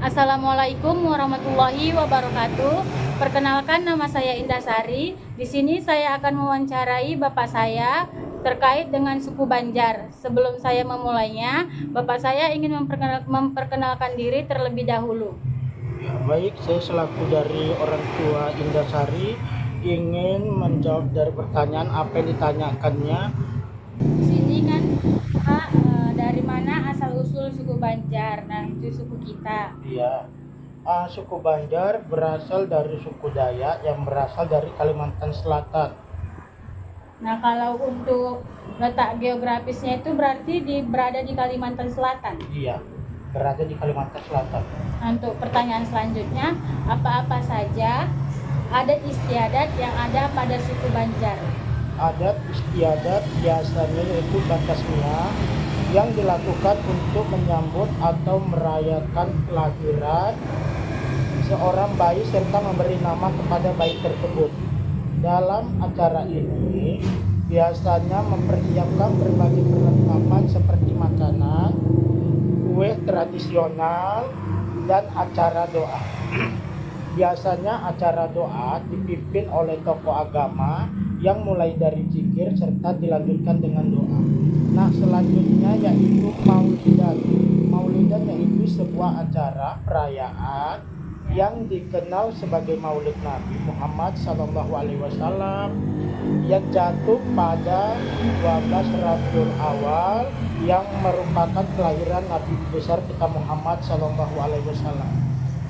Assalamualaikum warahmatullahi wabarakatuh. Perkenalkan, nama saya Indah Sari. Di sini saya akan mewawancarai Bapak saya terkait dengan suku Banjar. Sebelum saya memulainya, Bapak saya ingin memperkenalkan diri terlebih dahulu. Ya, baik, saya selaku dari orang tua Indah Sari ingin menjawab dari pertanyaan apa yang ditanyakannya. Di sini kan Pak, dari mana asal usul suku Banjar? Nah, itu suku kita. Ya, suku Banjar berasal dari suku Dayak yang berasal dari Kalimantan Selatan. Nah, kalau untuk letak geografisnya itu berarti berada di Kalimantan Selatan. Iya, berada di Kalimantan Selatan. Nah, untuk pertanyaan selanjutnya, apa-apa saja adat istiadat yang ada pada suku Banjar? Adat istiadat biasanya yaitu Batasmia yang dilakukan untuk menyambut atau merayakan kelahiran seorang bayi serta memberi nama kepada bayi tersebut. Dalam acara ini biasanya mempersiapkan berbagai perlengkapan seperti makanan, kue tradisional, dan acara doa. Biasanya acara doa dipimpin oleh tokoh agama yang mulai dari zikir serta dilanjutkan dengan doa. Nah, selanjutnya yaitu Maulidan. Maulidan yaitu sebuah acara perayaan yang dikenal sebagai Maulid Nabi Muhammad SAW yang jatuh pada 12 Rabiul Awal yang merupakan kelahiran Nabi besar kita Muhammad SAW.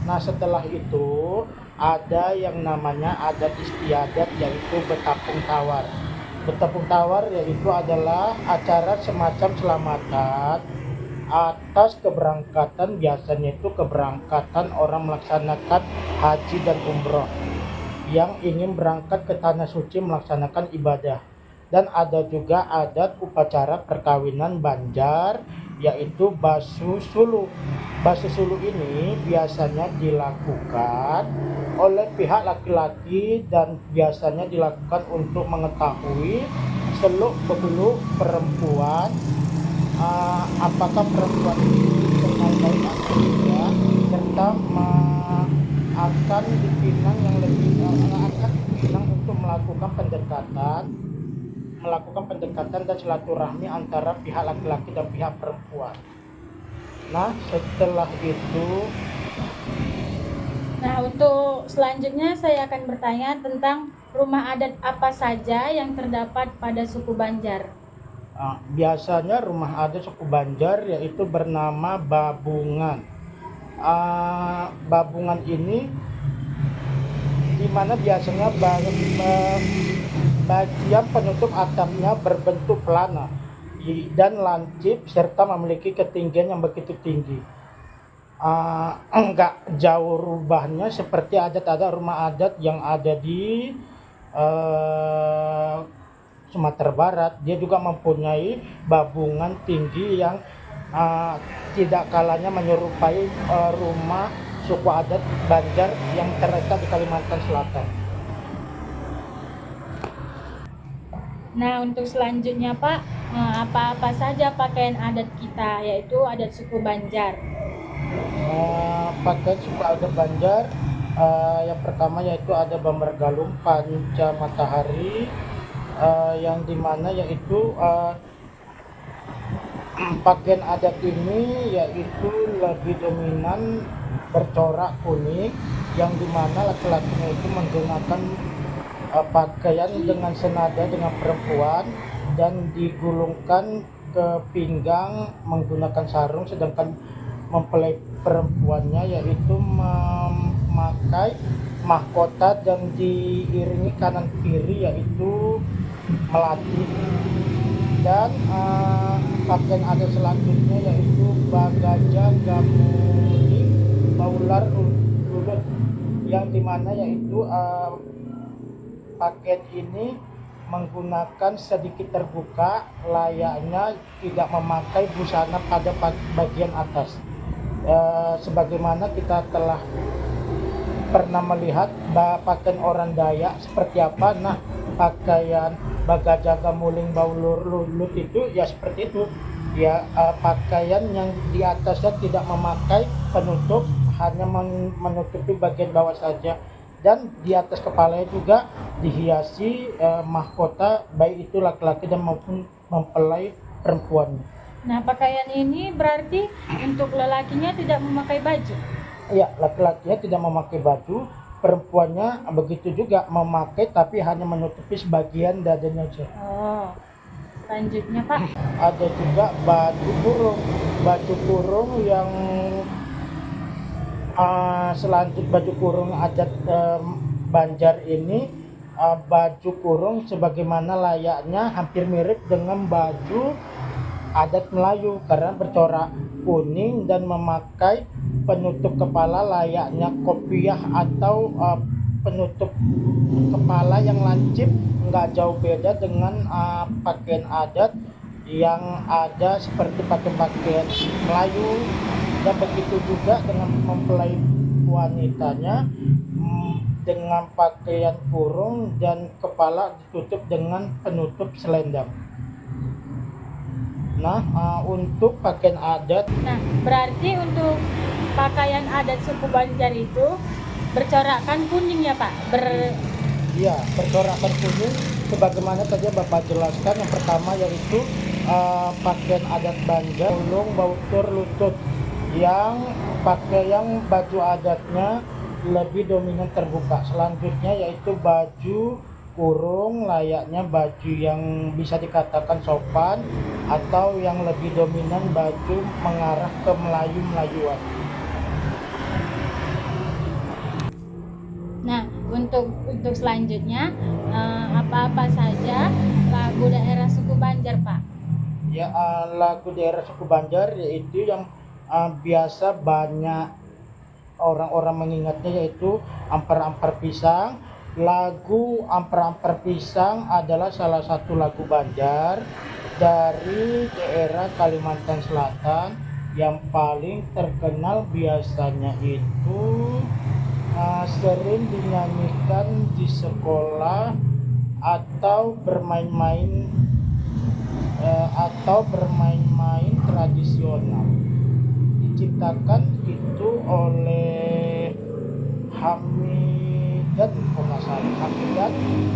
Nah, setelah itu ada yang namanya adat istiadat yaitu Betapung Tawar. Betapung Tawar yaitu adalah acara semacam selamatan atas keberangkatan, biasanya itu keberangkatan orang melaksanakan haji dan umroh yang ingin berangkat ke tanah suci melaksanakan ibadah. Dan ada juga adat upacara perkawinan Banjar yaitu Basu Sulu. Basu Sulu ini biasanya dilakukan oleh pihak laki-laki dan biasanya dilakukan untuk mengetahui seluk-beluk perempuan, apakah perempuan ini kenal baik atau tidak, serta akan dipinang yang lebih akan dipinang untuk melakukan pendekatan dan silaturahmi antara pihak laki-laki dan pihak perempuan. Nah, setelah itu untuk selanjutnya saya akan bertanya tentang rumah adat apa saja yang terdapat pada suku Banjar. Biasanya rumah adat suku Banjar yaitu bernama Babungan. Babungan ini di mana biasanya bagian penutup atapnya berbentuk pelana dan lancip serta memiliki ketinggian yang begitu tinggi. Enggak jauh rubahnya seperti ada rumah adat yang ada di Sumatera Barat. Dia juga mempunyai babungan tinggi yang tidak kalanya menyerupai rumah suku adat Banjar yang terletak di Kalimantan Selatan. Nah, untuk selanjutnya Pak, apa-apa saja pakaian adat kita, yaitu adat suku Banjar? Pakaian suku adat Banjar yang pertama yaitu ada Bamber Galung Panca Matahari, yang dimana yaitu pakaian adat ini yaitu lebih dominan bercorak kuning, yang dimana laki-lakinya itu menggunakan pakaian dengan senada dengan perempuan dan digulungkan ke pinggang menggunakan sarung, sedangkan mempelai perempuannya yaitu memakai mahkota dan diiringi kanan kiri yaitu melati. Dan pakaian adat selanjutnya yaitu Bagaja Gamuning Baular Ulut, yang dimana yaitu pakaian ini menggunakan sedikit terbuka, layaknya tidak memakai busana pada bagian atas. Sebagaimana kita telah pernah melihat pakaian orang Dayak seperti apa. Nah, pakaian Bagaja Gamuling Baular Ulut itu ya seperti itu ya, pakaian yang di atasnya tidak memakai penutup hanya menutupi bagian bawah saja, dan di atas kepalanya juga dihiasi mahkota baik itu laki-laki dan maupun mempelai perempuan. Nah, pakaian ini berarti untuk lelakinya tidak memakai baju. Iya, laki-lakinya tidak memakai baju, perempuannya begitu juga memakai tapi hanya menutupi sebagian dadanya saja. Oh, selanjutnya Pak. Ada juga baju kurung yang baju kurung adat Banjar ini, baju kurung sebagaimana layaknya hampir mirip dengan baju adat Melayu karena bercorak kuning dan memakai penutup kepala layaknya kopiah atau penutup kepala yang lancip, nggak jauh beda dengan pakaian adat yang ada seperti pakaian Melayu, dan begitu juga dengan mempelai wanitanya dengan pakaian kurung dan kepala ditutup dengan penutup selendang. Nah, untuk pakaian adat, Nah, berarti untuk pakaian adat suku Banjar itu bercorakkan kuning ya Pak? ya, bercorakkan kuning sebagaimana tadi Bapak jelaskan. Yang pertama yaitu pakaian adat Banjar, ulung, bautur, lutut, yang baju adatnya lebih dominan terbuka. Selanjutnya yaitu baju kurung layaknya baju yang bisa dikatakan sopan atau yang lebih dominan baju mengarah ke Melayu-Melayuan. Nah, untuk selanjutnya apa-apa saja lagu daerah suku Banjar Pak? Ya, lagu daerah suku Banjar yaitu yang biasa banyak orang-orang mengingatnya yaitu Ampar-Ampar Pisang. Lagu Ampar-Ampar Pisang adalah salah satu lagu Banjar dari daerah Kalimantan Selatan yang paling terkenal. Biasanya itu sering dinyanyikan di sekolah atau bermain-main tradisional. Diciptakan itu oleh Hamidat Hamidat.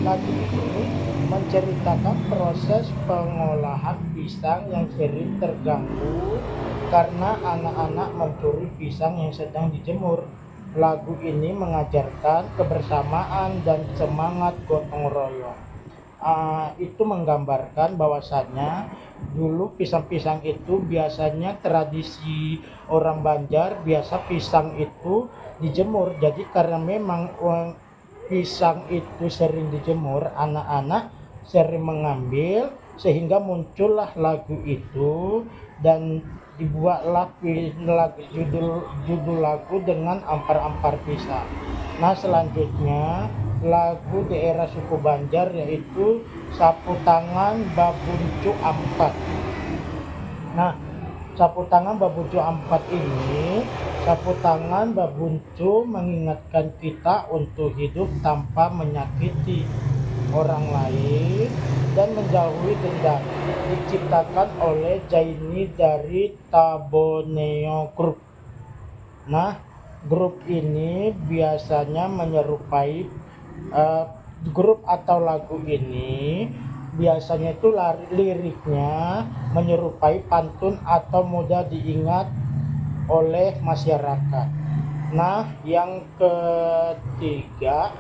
Lagu ini menceritakan proses pengolahan pisang yang sering terganggu karena anak-anak mencuri pisang yang sedang dijemur. Lagu ini mengajarkan kebersamaan dan semangat gotong royong. Itu menggambarkan bahwasannya dulu pisang-pisang itu biasanya tradisi orang Banjar, biasa pisang itu dijemur. Jadi karena memang pisang itu sering dijemur, anak-anak sering mengambil, sehingga muncullah lagu itu dan dibuatlah judul lagu dengan Ampar-Ampar Pisang. Nah, selanjutnya lagu daerah suku Banjar yaitu Sapu Tangan Babuncu Ampat. Nah, sapu tangan babuncu ampat ini, sapu tangan babuncu mengingatkan kita untuk hidup tanpa menyakiti orang lain dan menjauhi dendam. Diciptakan oleh Jaini dari Taboneo Group. Nah, grup ini biasanya menyerupai grup atau lagu ini biasanya itu liriknya menyerupai pantun atau mudah diingat oleh masyarakat. Nah, yang ketiga,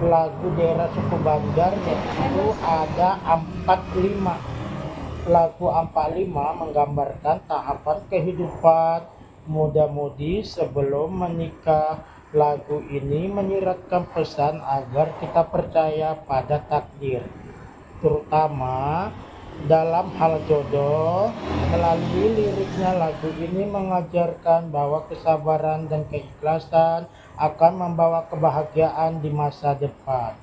lagu daerah suku Banjar yaitu ada 45. Lagu 45 menggambarkan tahapan kehidupan muda-mudi sebelum menikah. Lagu ini menyiratkan pesan agar kita percaya pada takdir, terutama dalam hal jodoh. Melalui liriknya, lagu ini mengajarkan bahwa kesabaran dan keikhlasan akan membawa kebahagiaan di masa depan.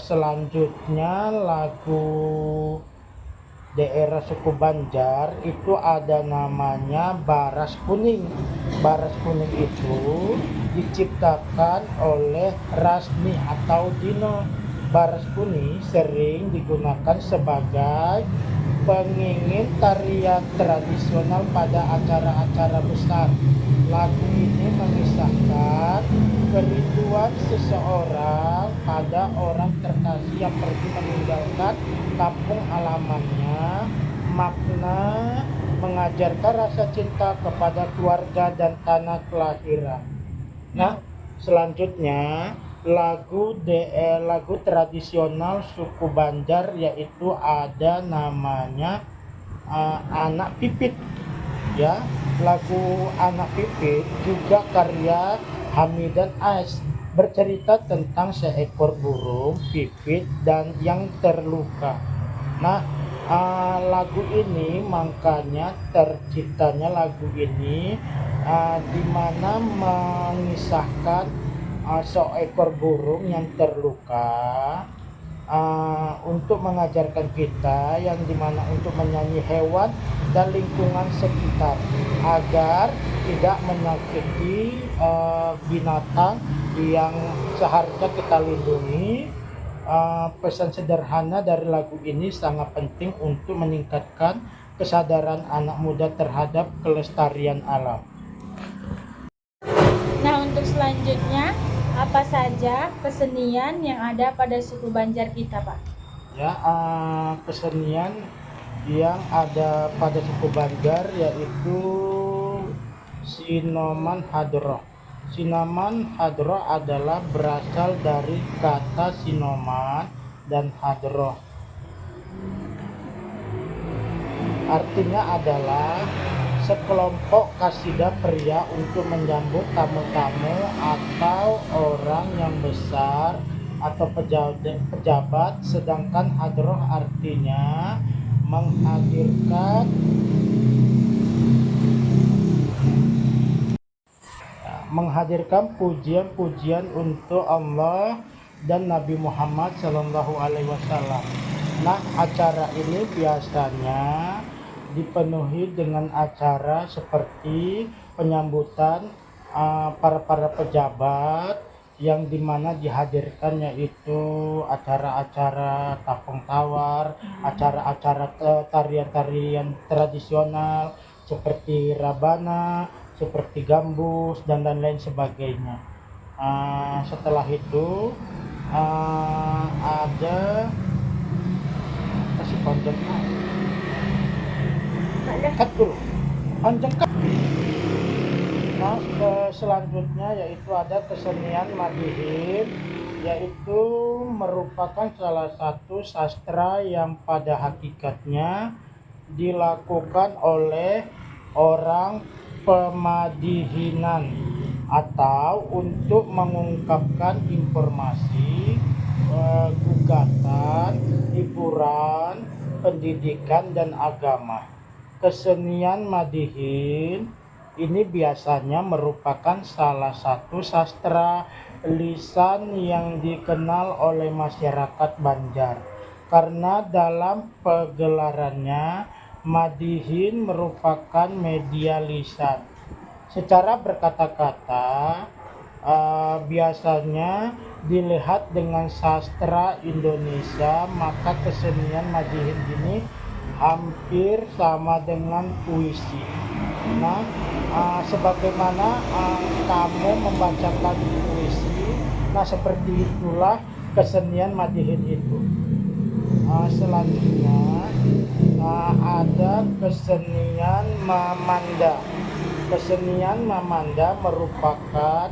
Selanjutnya lagu daerah suku Banjar itu ada namanya Baras Kuning. Baras Kuning itu diciptakan oleh Rasmi atau Dino. Baras Kuning sering digunakan sebagai pengingin tarian tradisional pada acara-acara besar. Lagu ini mengisahkan kerinduan seseorang pada orang terkasih yang pergi meninggalkan kampung halamannya. Makna mengajarkan rasa cinta kepada keluarga dan tanah kelahiran. Nah, selanjutnya lagu tradisional suku Banjar, yaitu ada namanya Anak Pipit. Ya, lagu Anak Pipit juga karya Hamidan Ais, bercerita tentang seekor burung pipit dan yang terluka. Nah, lagu ini makanya terciptanya lagu ini di mana mengisahkan seekor burung yang terluka, untuk mengajarkan kita yang dimana untuk menyanyi hewan dan lingkungan sekitar agar tidak menyakiti binatang yang seharusnya kita lindungi. Pesan sederhana dari lagu ini sangat penting untuk meningkatkan kesadaran anak muda terhadap kelestarian alam. Nah, untuk selanjutnya, apa saja kesenian yang ada pada suku Banjar kita, Pak? Ya, kesenian yang ada pada suku Banjar yaitu Sinoman Hadroh. Sinoman Hadroh adalah berasal dari kata Sinoman dan Hadroh. Artinya adalah sekelompok kasidah pria untuk menyambut tamu-tamu atau orang yang besar atau pejabat, sedangkan hadroh artinya menghadirkan pujian-pujian untuk Allah dan Nabi Muhammad SAW. Nah, acara ini biasanya dipenuhi dengan acara seperti penyambutan para pejabat, yang dimana dihadirkan yaitu acara-acara tapung tawar, acara-acara tarian-tarian tradisional seperti rabana, seperti gambus dan lain sebagainya. Setelah itu ada kasih panjang cut dulu panjang cut. Nah, selanjutnya yaitu ada kesenian Madihin, yaitu merupakan salah satu sastra yang pada hakikatnya dilakukan oleh orang pemadihinan atau untuk mengungkapkan informasi, gugatan, hiburan, pendidikan, dan agama. Kesenian Madihin ini biasanya merupakan salah satu sastra lisan yang dikenal oleh masyarakat Banjar, karena dalam pegelarannya Madihin merupakan media lisan. Secara berkata-kata, biasanya dilihat dengan sastra Indonesia, maka kesenian Madihin ini hampir sama dengan puisi. Nah, sebagaimana kamu membacakan puisi, nah seperti itulah kesenian Madihin itu. Selanjutnya ada kesenian Mamanda. Kesenian Mamanda merupakan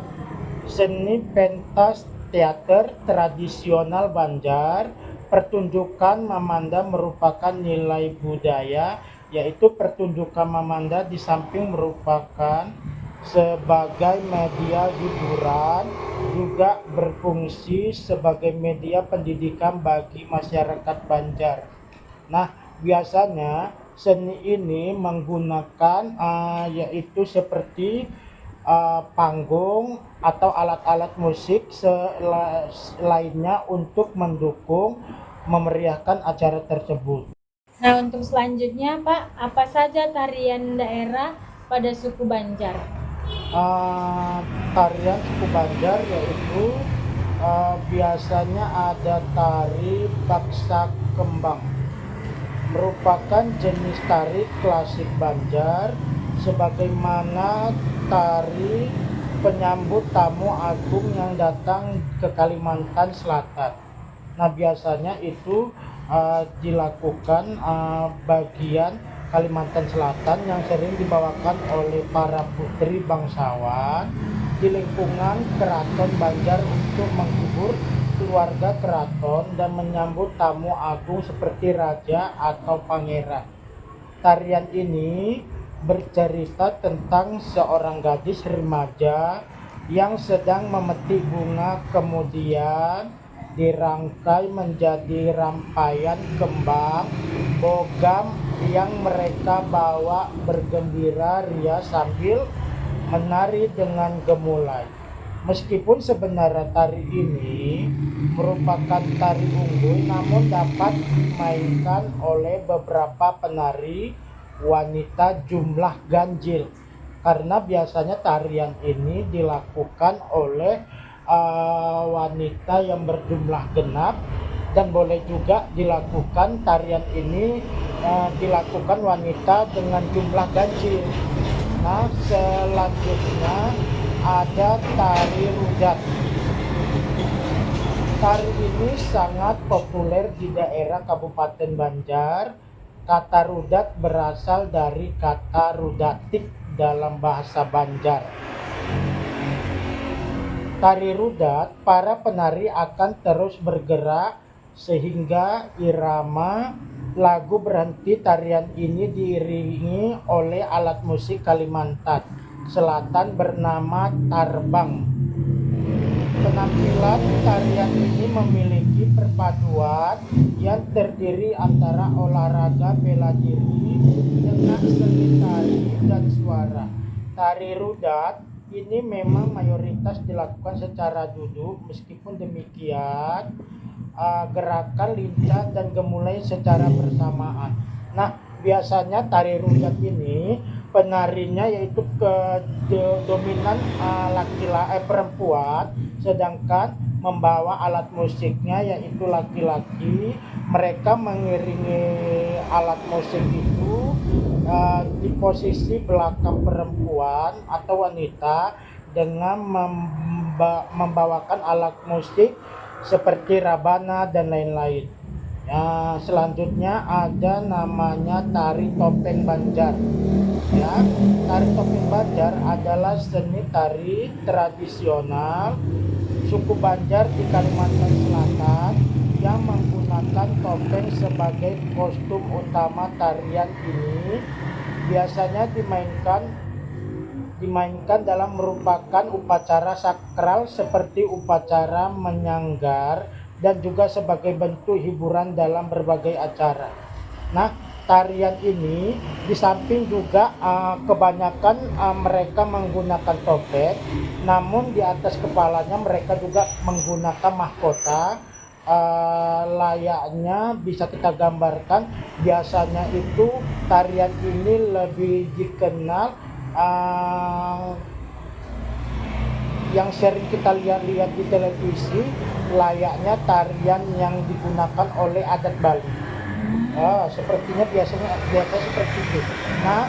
seni pentas teater tradisional Banjar. Pertunjukan Mamanda merupakan nilai budaya, yaitu pertunjukan Mamanda di samping merupakan sebagai media hiburan, juga berfungsi sebagai media pendidikan bagi masyarakat Banjar. Nah, biasanya seni ini menggunakan yaitu seperti panggung atau alat-alat musik lainnya untuk mendukung memeriahkan acara tersebut. Nah, untuk selanjutnya, Pak, apa saja tarian daerah pada suku Banjar? Tarian suku Banjar yaitu biasanya ada tari baksa kembang. merupakan jenis tari klasik Banjar sebagaimana tari penyambut tamu agung yang datang ke Kalimantan Selatan. Nah, biasanya itu dilakukan bagian Kalimantan Selatan yang sering dibawakan oleh para putri bangsawan di lingkungan Keraton Banjar untuk menghibur keluarga keraton dan menyambut tamu agung seperti raja atau pangeran. Tarian ini bercerita tentang seorang gadis remaja yang sedang memetik bunga, kemudian dirangkai menjadi rangkaian kembang bogam yang mereka bawa bergembira ria sambil menari dengan gemulai. Meskipun sebenarnya tari ini merupakan tari unggul, namun dapat dimainkan oleh beberapa penari wanita jumlah ganjil, karena biasanya tarian ini dilakukan oleh wanita yang berjumlah genap, dan boleh juga dilakukan tarian ini dilakukan wanita dengan jumlah ganjil. Nah, selanjutnya ada tari rudat. Tari ini sangat populer di daerah Kabupaten Banjar. Kata rudat berasal dari kata rudatik dalam bahasa Banjar. Tari rudat, para penari akan terus bergerak sehingga irama lagu berhenti. Tarian ini diiringi oleh alat musik Kalimantan Selatan bernama tarbang. Penampilan tarian ini memiliki perpaduan yang terdiri antara olahraga bela diri dengan seni tari dan suara. Tari rudat ini memang mayoritas dilakukan secara duduk, meskipun demikian gerakan lincah dan gemulai secara bersamaan. Nah, biasanya tari rudat ini penarinya yaitu dominan perempuan, sedangkan membawa alat musiknya yaitu laki-laki. Mereka mengiringi alat musik itu di posisi belakang perempuan atau wanita dengan membawakan alat musik seperti rabana dan lain-lain. Selanjutnya ada namanya tari topeng Banjar. Ya, tari topeng Banjar adalah seni tari tradisional suku Banjar di Kalimantan Selatan yang menggunakan topeng sebagai kostum utama. Tarian ini biasanya dimainkan dalam merupakan upacara sakral seperti upacara menyanggar dan juga sebagai bentuk hiburan dalam berbagai acara. Nah, tarian ini di samping juga kebanyakan mereka menggunakan topeng, namun di atas kepalanya mereka juga menggunakan mahkota. Layaknya bisa kita gambarkan, biasanya itu tarian ini lebih dikenal yang sering kita lihat di televisi, layaknya tarian yang digunakan oleh adat Bali. Sepertinya biasanya seperti itu. Nah,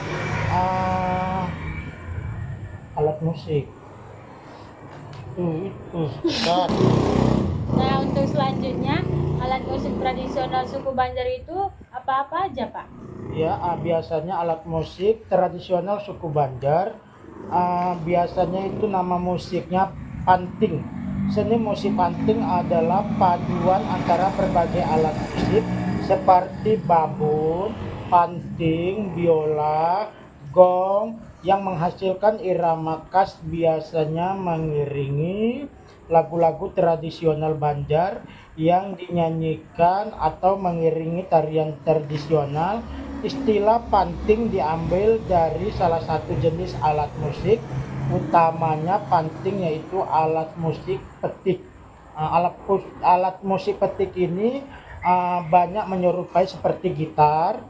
alat musik itu. Nah, untuk selanjutnya alat musik tradisional suku Banjar itu apa-apa aja, Pak? Ya, biasanya alat musik tradisional suku Banjar, biasanya itu nama musiknya panting. Seni musik panting adalah paduan antara berbagai alat musik seperti babon, panting, biola, gong yang menghasilkan irama khas, biasanya mengiringi lagu-lagu tradisional Banjar yang dinyanyikan atau mengiringi tarian tradisional. Istilah panting diambil dari salah satu jenis alat musik utamanya panting, yaitu alat musik petik. Alat musik petik ini banyak menyerupai seperti gitar,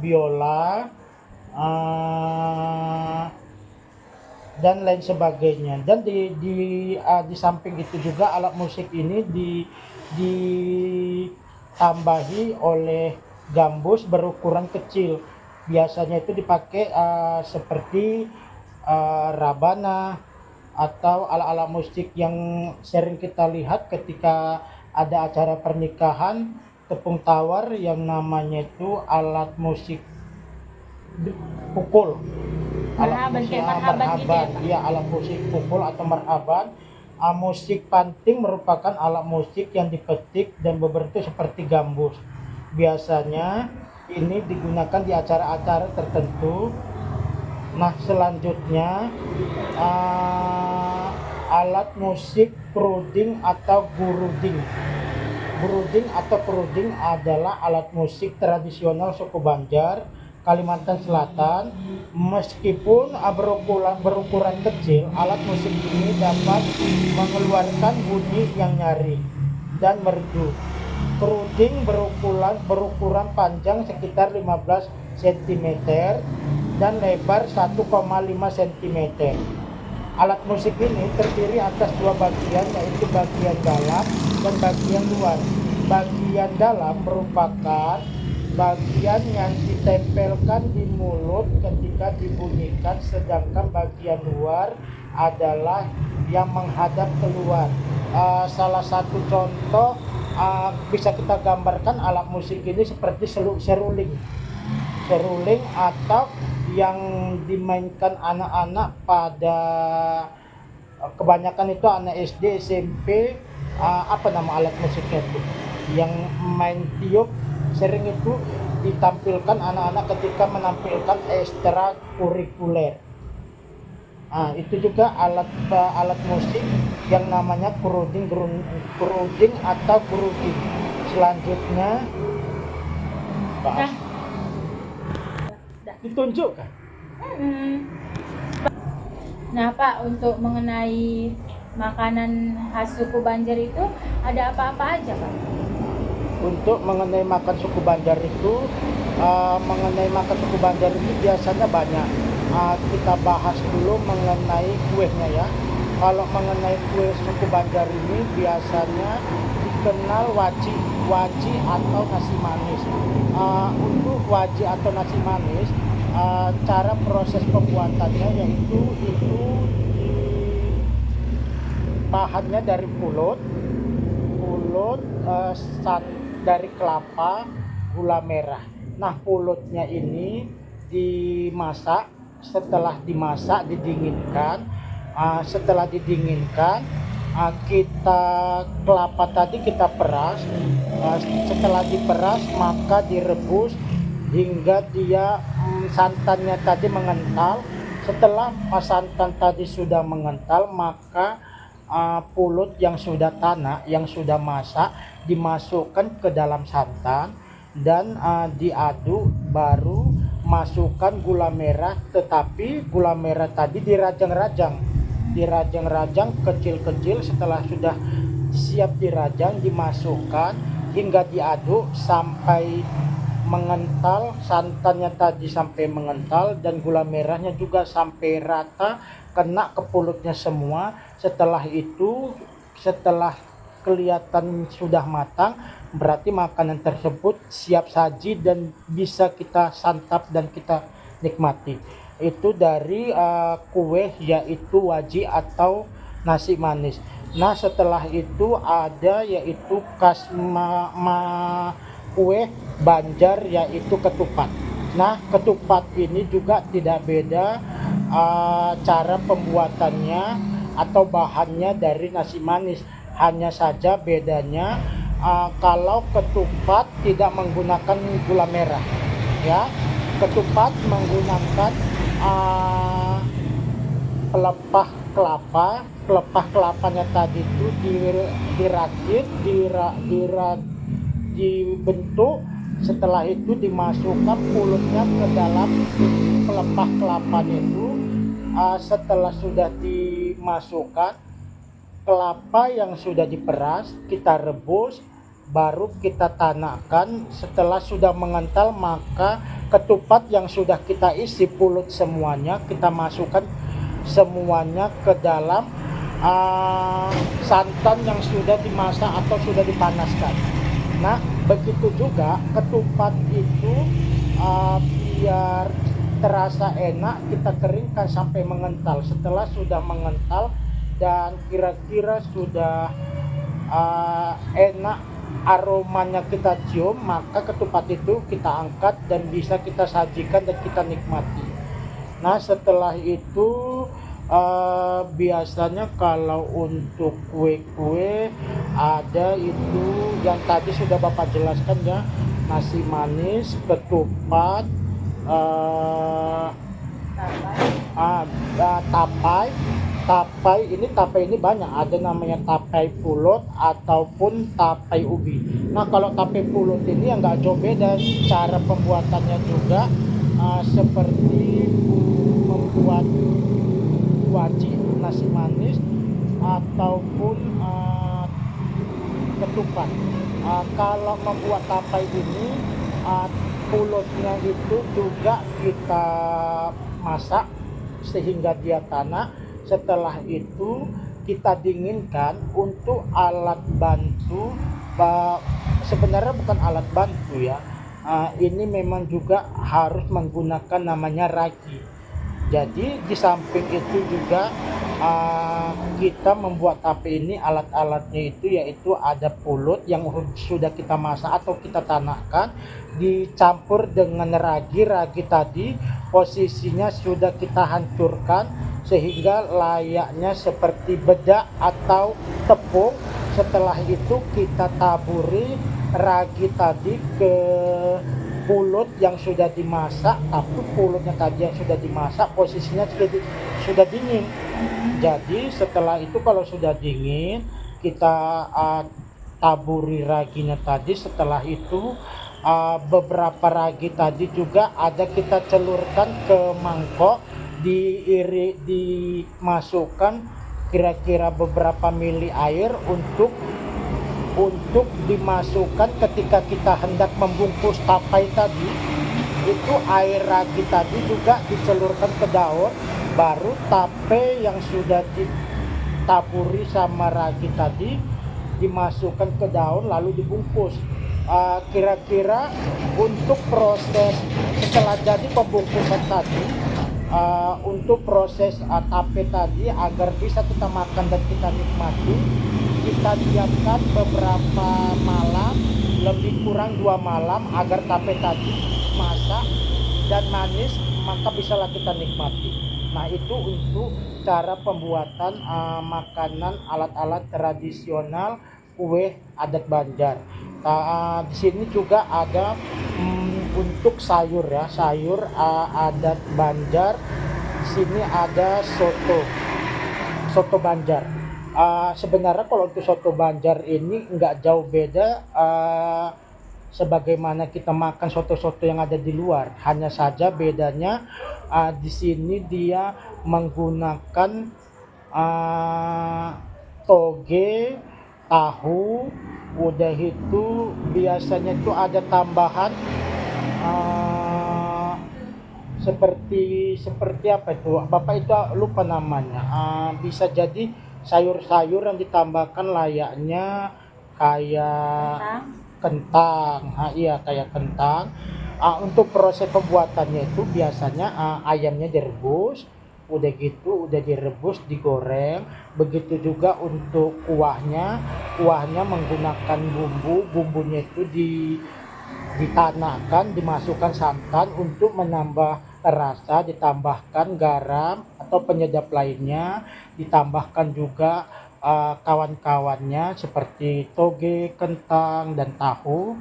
biola, dan lain sebagainya. Dan di samping itu juga alat musik ini ditambahi oleh gambus berukuran kecil. Biasanya itu dipakai seperti rabana atau ala-ala musik yang sering kita lihat ketika ada acara pernikahan, tepung tawar yang namanya itu alat musik pukul. Marhaban, kayak marhaban gitu ya, Pak? Iya, alat musik pukul atau marhaban. Musik panting merupakan alat musik yang dipetik dan berbentuk seperti gambus. Biasanya ini digunakan di acara-acara tertentu. Nah, selanjutnya alat musik kruding atau guruding. Guruding atau kruding adalah alat musik tradisional suku Banjar, Kalimantan Selatan. Meskipun berukuran kecil, alat musik ini dapat mengeluarkan bunyi yang nyaring dan merdu. Kruding berukuran panjang sekitar 15 cm dan lebar 1,5 cm. Alat musik ini terdiri atas dua bagian, yaitu bagian dalam dan bagian luar. Bagian dalam merupakan bagian yang ditempelkan di mulut ketika dibunyikan, sedangkan bagian luar adalah yang menghadap keluar. Salah satu contoh bisa kita gambarkan alat musik ini seperti seruling atau yang dimainkan anak-anak pada kebanyakan itu anak SD, SMP. Apa nama alat musiknya itu yang main tiup, sering itu ditampilkan anak-anak ketika menampilkan ekstrakurikuler. Itu juga alat musik yang namanya kruding atau guruding. Selanjutnya bahas ditunjukkan. Nah, Pak, untuk mengenai makanan khas suku Banjar itu ada apa-apa aja, Pak? Untuk mengenai makan suku Banjar itu, biasanya banyak. Kita bahas dulu mengenai kuenya ya. Kalau mengenai kue suku Banjar ini biasanya dikenal waji atau nasi manis. Untuk waji atau nasi manis, cara proses pembuatannya yaitu bahannya dari pulut, dari kelapa, gula merah. Nah, pulutnya ini dimasak. Setelah dimasak didinginkan. Setelah didinginkan, kelapa tadi kita peras. Setelah diperas maka direbus hingga dia santannya tadi mengental. Setelah santan tadi sudah mengental, maka pulut yang sudah tanak, yang sudah masak dimasukkan ke dalam santan dan diaduk, baru masukkan gula merah, tetapi gula merah tadi dirajang-rajang kecil-kecil. Setelah sudah siap dirajang, dimasukkan hingga diaduk sampai mengental, santannya tadi sampai mengental dan gula merahnya juga sampai rata, kena ke pulutnya semua. Setelah itu, setelah kelihatan sudah matang, berarti makanan tersebut siap saji dan bisa kita santap dan kita nikmati. Itu dari kue, yaitu waji atau nasi manis. Nah, setelah itu ada yaitu kue Banjar, yaitu ketupat. Nah, ketupat ini juga tidak beda cara pembuatannya atau bahannya dari nasi manis. Hanya saja bedanya kalau ketupat tidak menggunakan gula merah ya. Ketupat menggunakan pelepah kelapanya tadi itu dirakit, dibentuk. Setelah itu dimasukkan pulutnya ke dalam pelepah kelapanya itu. Setelah sudah dimasukkan, kelapa yang sudah diperas kita rebus, baru kita tanakkan. Setelah sudah mengental, maka ketupat yang sudah kita isi pulut semuanya kita masukkan semuanya ke dalam santan yang sudah dimasak atau sudah dipanaskan. Nah, Begitu juga ketupat itu biar terasa enak kita keringkan sampai mengental. Setelah sudah mengental dan kira-kira sudah enak aromanya kita cium, maka ketupat itu kita angkat dan bisa kita sajikan dan kita nikmati. Nah, setelah itu biasanya kalau untuk kue-kue ada itu yang tadi sudah Bapak jelaskan ya, nasi manis, ketupat, eh, tapai. Tapai ini banyak, ada namanya tapai pulut ataupun tapai ubi. Nah, kalau tapai pulut ini yang nggak jauh beda, cara pembuatannya juga seperti membuat waji nasi manis ataupun ketupat. Kalau membuat tapai ini, pulutnya itu juga kita masak sehingga dia tanak. Setelah itu kita dinginkan untuk alat bantu. Sebenarnya bukan alat bantu ya, ini memang juga harus menggunakan namanya ragi. Jadi di samping itu juga kita membuat tape ini, alat-alatnya itu yaitu ada pulut yang sudah kita masak atau kita tanahkan, dicampur dengan ragi tadi posisinya sudah kita hancurkan sehingga layaknya seperti bedak atau tepung. Setelah itu kita taburi ragi tadi ke pulut yang sudah dimasak, tapi pulutnya tadi yang sudah dimasak posisinya sudah dingin. Jadi setelah itu kalau sudah dingin kita taburi raginya tadi. Setelah itu beberapa ragi tadi juga ada kita celurkan ke mangkok, dimasukkan kira-kira beberapa mili air untuk dimasukkan ketika kita hendak membungkus tapai tadi. Itu air ragi tadi juga dicelurkan ke daun, baru tape yang sudah ditaburi sama ragi tadi dimasukkan ke daun lalu dibungkus. Kira-kira untuk proses setelah jadi pembungkusan tadi, untuk proses tape tadi agar bisa kita makan dan kita nikmati, kita diamkan beberapa malam, lebih kurang 2 malam agar tape tadi masak dan manis, maka bisalah kita nikmati. Nah, itu untuk cara pembuatan makanan alat-alat tradisional kue adat Banjar. Di sini juga ada untuk sayur ya, sayur adat Banjar. Di sini ada soto Banjar. Sebenarnya kalau untuk soto Banjar ini nggak jauh beda sebagaimana kita makan soto-soto yang ada di luar. Hanya saja bedanya di sini dia menggunakan toge, tahu, udah itu biasanya itu ada tambahan seperti apa itu Bapak itu lupa namanya, bisa jadi sayur-sayur yang ditambahkan layaknya kayak kentang. Iya, kayak kentang. Untuk proses pembuatannya itu biasanya ayamnya direbus, udah gitu udah direbus digoreng. Begitu juga untuk kuahnya menggunakan bumbunya itu ditanahkan, dimasukkan santan untuk menambah rasa, ditambahkan garam atau penyedap lainnya, ditambahkan juga kawan-kawannya seperti toge, kentang dan tahu.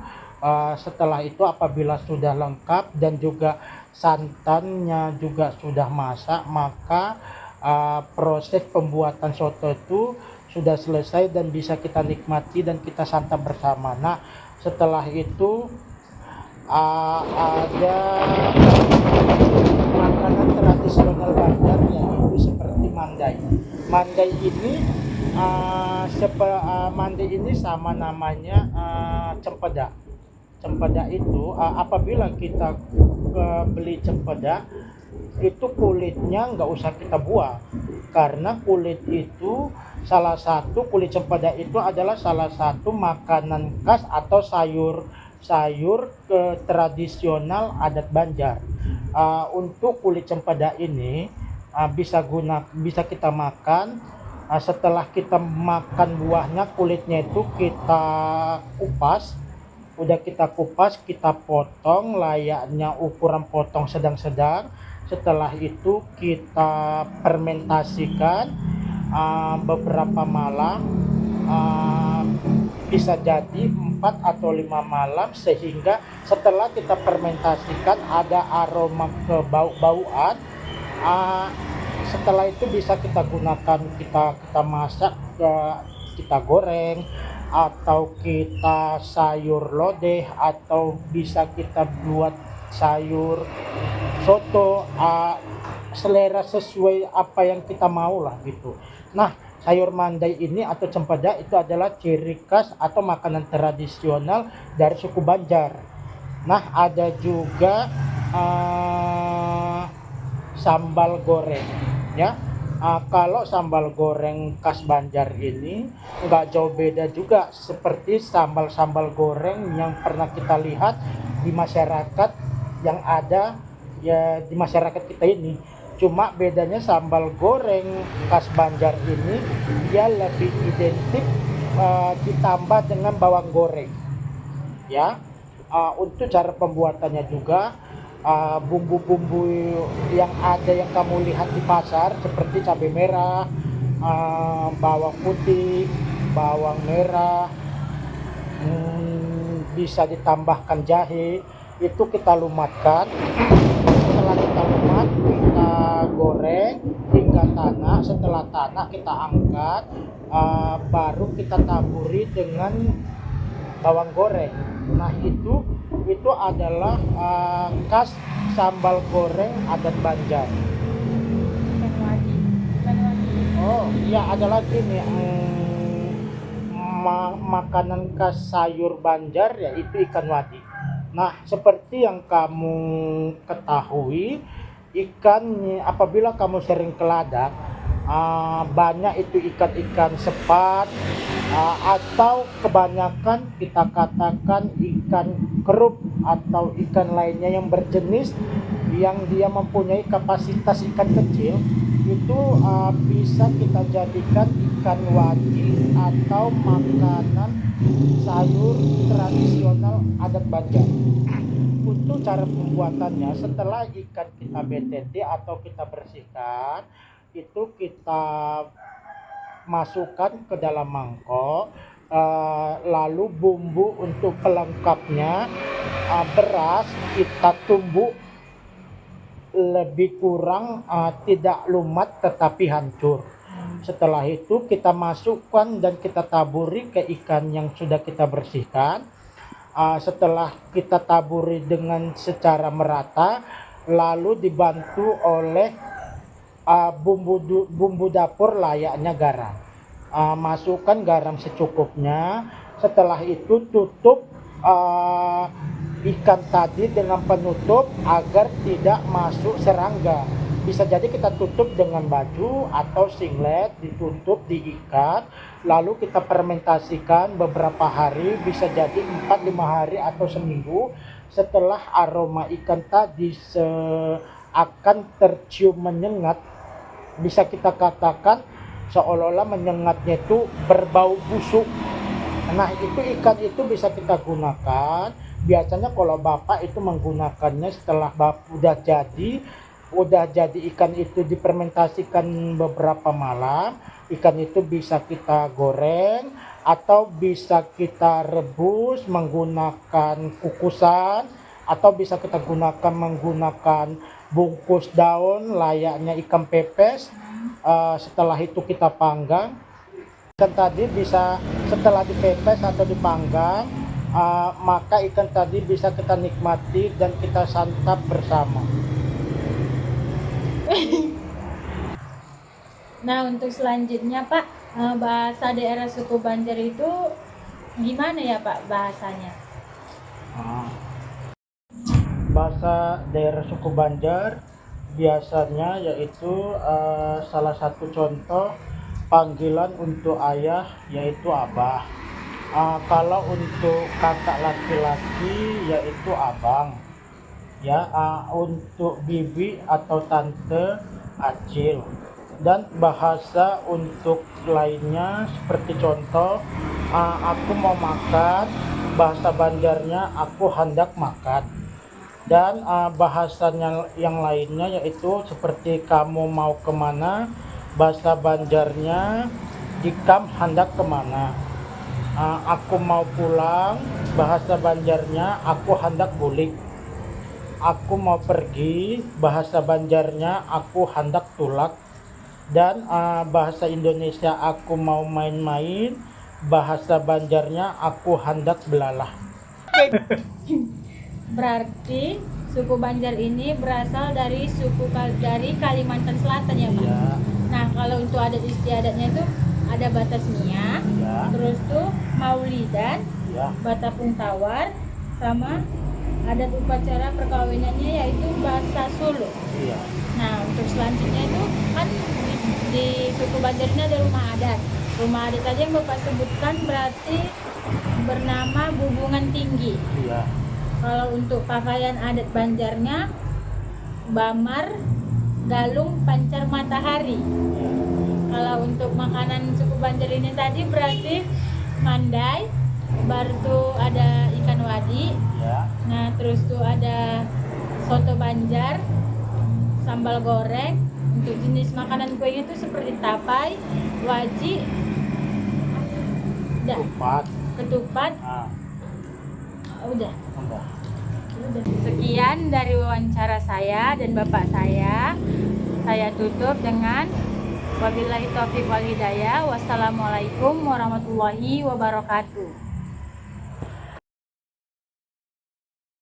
Setelah itu apabila sudah lengkap dan juga santannya juga sudah masak, maka proses pembuatan soto itu sudah selesai dan bisa kita nikmati dan kita santap bersama. Nah, setelah itu ada makanan tradisional Banjar yaitu seperti mandai. Mandai ini sama namanya cempedak. Cempedak itu apabila kita beli cempedak itu kulitnya nggak usah kita buang. karena kulit cempedak itu adalah salah satu makanan khas atau sayur tradisional adat Banjar. Untuk kulit cempedak ini bisa kita makan. Setelah kita makan buahnya, kulitnya itu kita kupas. Udah kita kupas, kita potong layaknya ukuran potong sedang-sedang. Setelah itu kita fermentasikan beberapa malam, bisa jadi 4 atau 5 malam, sehingga setelah kita fermentasikan ada aroma kebau-bauan. Setelah itu bisa kita gunakan, kita masak, kita goreng, atau kita sayur lodeh, atau bisa kita buat sayur soto, selera sesuai apa yang kita mau lah gitu. Nah, sayur mandai ini atau cempedak itu adalah ciri khas atau makanan tradisional dari suku Banjar. Nah, ada juga sambal goreng ya. Kalau sambal goreng khas Banjar ini nggak jauh beda juga seperti sambal goreng yang pernah kita lihat di masyarakat yang ada ya di masyarakat kita ini. Cuma bedanya sambal goreng khas Banjar ini dia lebih identik ditambah dengan bawang goreng ya. Untuk cara pembuatannya juga bumbu-bumbu yang ada yang kamu lihat di pasar seperti cabai merah, bawang putih, bawang merah, bisa ditambahkan jahe, itu kita lumatkan. Setelah kita lumat, kita goreng hingga tanah. Setelah tanah kita angkat, baru kita taburi dengan bawang goreng. Nah, itu adalah khas sambal goreng adat Banjar. Oh iya, ada lagi nih makanan khas sayur Banjar, yaitu ikan wadi. Nah, seperti yang kamu ketahui, ikan apabila kamu sering ke ladang, banyak itu ikan-ikan sepat, atau kebanyakan kita katakan ikan kerup atau ikan lainnya yang berjenis yang dia mempunyai kapasitas ikan kecil, itu bisa kita jadikan ikan wadi atau makanan sayur tradisional adat Banjar. Untuk cara pembuatannya, setelah ikan kita BTT atau kita bersihkan, itu kita masukkan ke dalam mangkok, lalu bumbu untuk pelengkapnya, beras kita tumbuk lebih kurang tidak lumat tetapi hancur. Setelah itu kita masukkan dan kita taburi ke ikan yang sudah kita bersihkan. Setelah kita taburi dengan secara merata, lalu dibantu oleh bumbu dapur layaknya garam. Masukkan garam secukupnya. Setelah itu tutup ikan tadi dengan penutup agar tidak masuk serangga. Bisa jadi kita tutup dengan baju atau singlet, ditutup, diikat, lalu kita fermentasikan beberapa hari, bisa jadi 4-5 hari atau seminggu. Setelah aroma ikan tadi akan tercium menyengat, bisa kita katakan seolah-olah menyengatnya itu berbau busuk. Nah, itu ikan itu bisa kita gunakan. Biasanya kalau bapak itu menggunakannya setelah udah jadi ikan itu difermentasikan beberapa malam. Ikan itu bisa kita goreng atau bisa kita rebus menggunakan kukusan, atau bisa kita menggunakan bungkus daun layaknya ikan pepes. Setelah itu kita panggang. Ikan tadi bisa setelah dipepes atau dipanggang, maka ikan tadi bisa kita nikmati dan kita santap bersama. Nah, untuk selanjutnya Pak, bahasa daerah suku Banjar itu gimana ya Pak bahasanya? Bahasa daerah suku Banjar biasanya yaitu salah satu contoh panggilan untuk ayah yaitu abah. Kalau untuk kakak laki-laki yaitu abang, ya. Untuk bibi atau tante acil. Dan bahasa untuk lainnya seperti contoh, aku mau makan, bahasa Banjarnya aku hendak makan. Dan bahasanya yang lainnya yaitu seperti kamu mau kemana, bahasa Banjarnya ikam hendak kemana. Aku mau pulang, bahasa Banjarnya aku hendak bulik. Aku mau pergi, bahasa Banjarnya aku hendak tulak. Dan bahasa Indonesia aku mau main-main, bahasa Banjarnya aku hendak belalah. Berarti suku Banjar ini berasal dari dari Kalimantan Selatan ya Pak? Ya, Nah kalau untuk adat istiadatnya itu ada Batasmia, ya, terus tuh Maulidan, ya, Batapung Tawar, sama adat upacara perkawinannya yaitu bahasa Solo. iya, Nah untuk selanjutnya itu kan di suku Banjar ini ada rumah adat. Rumah adat tadi yang Bapak sebutkan berarti bernama Bubungan Tinggi. iya. Kalau untuk pakaian adat Banjarnya Bamar, Galung, Pancar Matahari. Kalau untuk makanan suku Banjar ini tadi berarti mandai, baru tuh ada ikan wadi. Ya, Nah terus tuh ada soto Banjar, sambal goreng. Untuk jenis makanan kuenya itu seperti tapai, waji, empat. ketupat. Udah. Udah. Sekian dari wawancara saya dan bapak saya. Saya tutup dengan wabillahi taufiq wal hidayah. Wassalamualaikum warahmatullahi wabarakatuh.